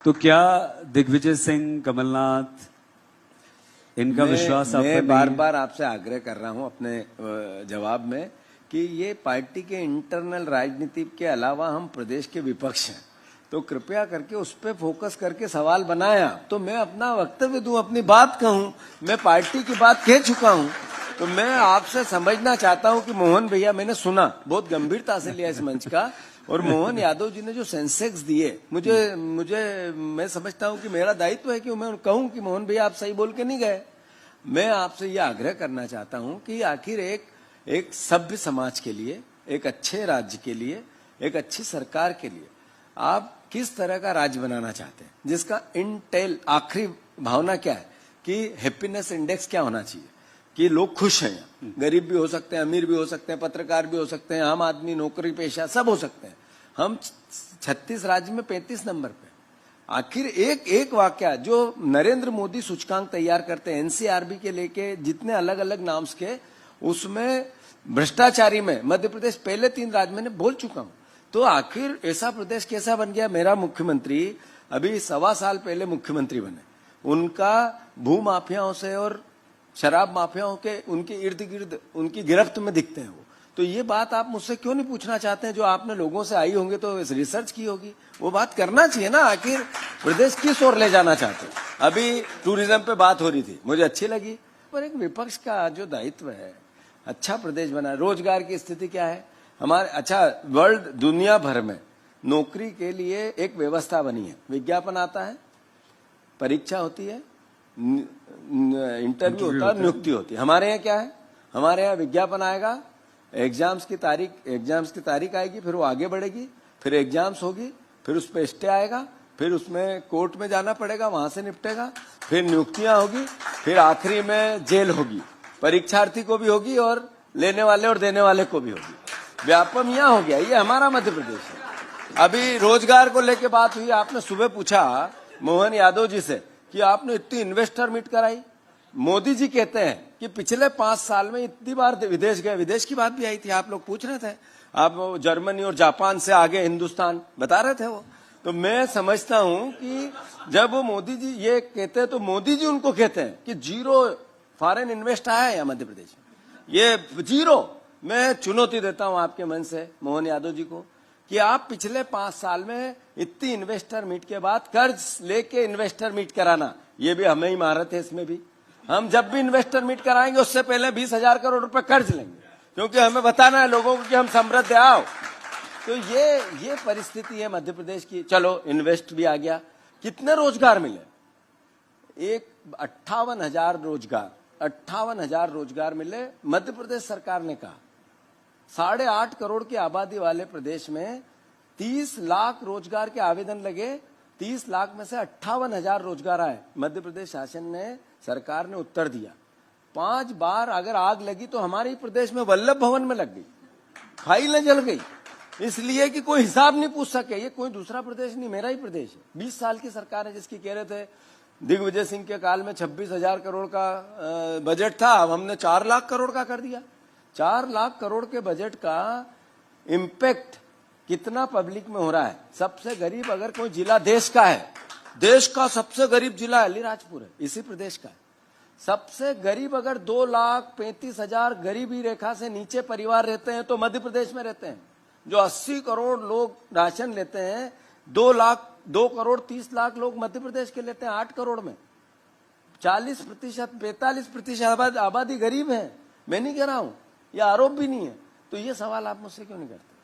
तो क्या दिग्विजय सिंह, कमलनाथ, इनका विश्वास आप पर नहीं है? मैं बार बार आपसे आग्रह कर रहा हूं अपने जवाब में कि ये पार्टी के इंटरनल राजनीति के अलावा हम प्रदेश के विपक्ष हैं, तो कृपया करके उस पर फोकस करके सवाल बनाया तो मैं अपना वक्तव्य दूं, अपनी बात कहूं। मैं पार्टी की बात कह चुका हूं, तो मैं आपसे समझना चाहता हूं कि मोहन भैया, मैंने सुना, बहुत गंभीरता से लिया इस मंच का, और मोहन यादव जी ने जो सेंसेक्स दिए, मुझे मैं समझता हूं कि मेरा दायित्व है कि मैं कहूं कि मोहन भैया आप सही बोल के नहीं गए। मैं आपसे यह आग्रह करना चाहता हूं कि आखिर एक सभ्य समाज के लिए, एक अच्छे राज्य के लिए, एक अच्छी सरकार के लिए आप किस तरह का राज्य बनाना चाहते हैं, जिसका इंटेल आखिरी भावना क्या है कि हैप्पीनेस इंडेक्स क्या होना चाहिए कि लोग खुश हैं। गरीब भी हो सकते हैं, अमीर भी हो सकते हैं, पत्रकार भी हो सकते हैं, आम आदमी, नौकरी पेशा सब हो सकते हैं। हम 36 राज्य में 35 नंबर पे। आखिर एक वाक्य जो नरेंद्र मोदी सूचकांक तैयार करते हैं एनसीआरबी के लेके जितने अलग अलग नाम्स के, उसमें भ्रष्टाचारी में मध्य प्रदेश पहले 3 राज्य में बोल चुका हूं। तो आखिर ऐसा प्रदेश कैसा बन गया? मेरा मुख्यमंत्री अभी 1.25 साल पहले मुख्यमंत्री बने, उनका भू माफियाओं से और शराब माफियाओं के उनके इर्द गिर्द उनकी गिरफ्त में दिखते हैं वो। तो ये बात आप मुझसे क्यों नहीं पूछना चाहते हैं? जो आपने लोगों से आई होंगे तो रिसर्च की होगी, वो बात करना चाहिए ना। आखिर प्रदेश किस ओर ले जाना चाहते हैं? अभी टूरिज्म पे बात हो रही थी, मुझे अच्छी लगी, पर एक विपक्ष का जो दायित्व है अच्छा प्रदेश बना। रोजगार की स्थिति क्या है हमारे? अच्छा, वर्ल्ड दुनिया भर में नौकरी के लिए एक व्यवस्था बनी है, विज्ञापन आता है, परीक्षा होती है, इंटरव्यू होता है, नियुक्ति होती है। हमारे यहाँ क्या है? हमारे यहाँ विज्ञापन आएगा, एग्जाम्स की तारीख आएगी, फिर वो आगे बढ़ेगी, फिर एग्जाम्स होगी, फिर उस पर स्टे आएगा, फिर उसमें कोर्ट में जाना पड़ेगा, वहां से निपटेगा, फिर नियुक्तियां होगी, फिर आखिरी में जेल होगी, परीक्षार्थी को भी होगी और लेने वाले और देने वाले को भी होगी। व्यापम यहाँ हो गया। ये हमारा मध्य प्रदेश है। अभी रोजगार को लेके बात हुई, आपने सुबह पूछा मोहन यादव जी से कि आपने इतनी इन्वेस्टर मीट कराई। मोदी जी कहते हैं कि पिछले 5 साल में इतनी बार विदेश गए, विदेश की बात भी आई थी, आप लोग पूछ रहे थे, आप जर्मनी और जापान से आगे हिंदुस्तान बता रहे थे वो। तो मैं समझता हूं कि जब वो मोदी जी ये कहते हैं तो मोदी जी उनको कहते हैं कि 0 फॉरेन इन्वेस्ट आया है यहाँ मध्य प्रदेश में, ये 0। मैं चुनौती देता हूं आपके मन से मोहन यादव जी को कि आप पिछले 5 साल में इतनी इन्वेस्टर मीट के बाद कर्ज लेके इन्वेस्टर मीट कराना, ये भी हमें ही महारत है इसमें भी। हम जब भी इन्वेस्टर मीट कराएंगे उससे पहले 20,000 करोड़ रुपए कर्ज लेंगे, क्योंकि हमें बताना है लोगों को कि हम समृद्ध आओ। तो ये परिस्थिति है मध्य प्रदेश की। चलो इन्वेस्ट भी आ गया, कितने रोजगार मिले? 58,000 रोजगार मिले। मध्य प्रदेश सरकार ने कहा 8.5 करोड़ की आबादी वाले प्रदेश में 30 लाख रोजगार के आवेदन लगे, 30 लाख में से 58,000 रोजगार आए। मध्य प्रदेश शासन ने, सरकार ने उत्तर दिया। 5 बार अगर आग लगी तो हमारे ही प्रदेश में वल्लभ भवन में लग गई, फाइलें जल गई, इसलिए कि कोई हिसाब नहीं पूछ सके। ये कोई दूसरा प्रदेश नहीं, मेरा ही प्रदेश है। 20 साल की सरकार है जिसकी कह रहे थे दिग्विजय सिंह के काल में 26,000 करोड़ का बजट था, अब हमने 4 लाख करोड़ का कर दिया। 4 लाख करोड़ के बजट का इम्पैक्ट कितना पब्लिक में हो रहा है? सबसे गरीब अगर कोई जिला देश का है, देश का सबसे गरीब जिला अलीराजपुर है, इसी प्रदेश का है। सबसे गरीब अगर 2,35,000 गरीबी रेखा से नीचे परिवार रहते हैं तो मध्य प्रदेश में रहते हैं। जो 80 करोड़ लोग राशन लेते हैं, 2 करोड़ 30 लाख लोग मध्य प्रदेश के लेते हैं 8 करोड़ में। 40%, 45% आबादी गरीब है। मैं नहीं कह रहा हूं, यह आरोप भी नहीं है। तो ये सवाल आप मुझसे क्यों नहीं करते?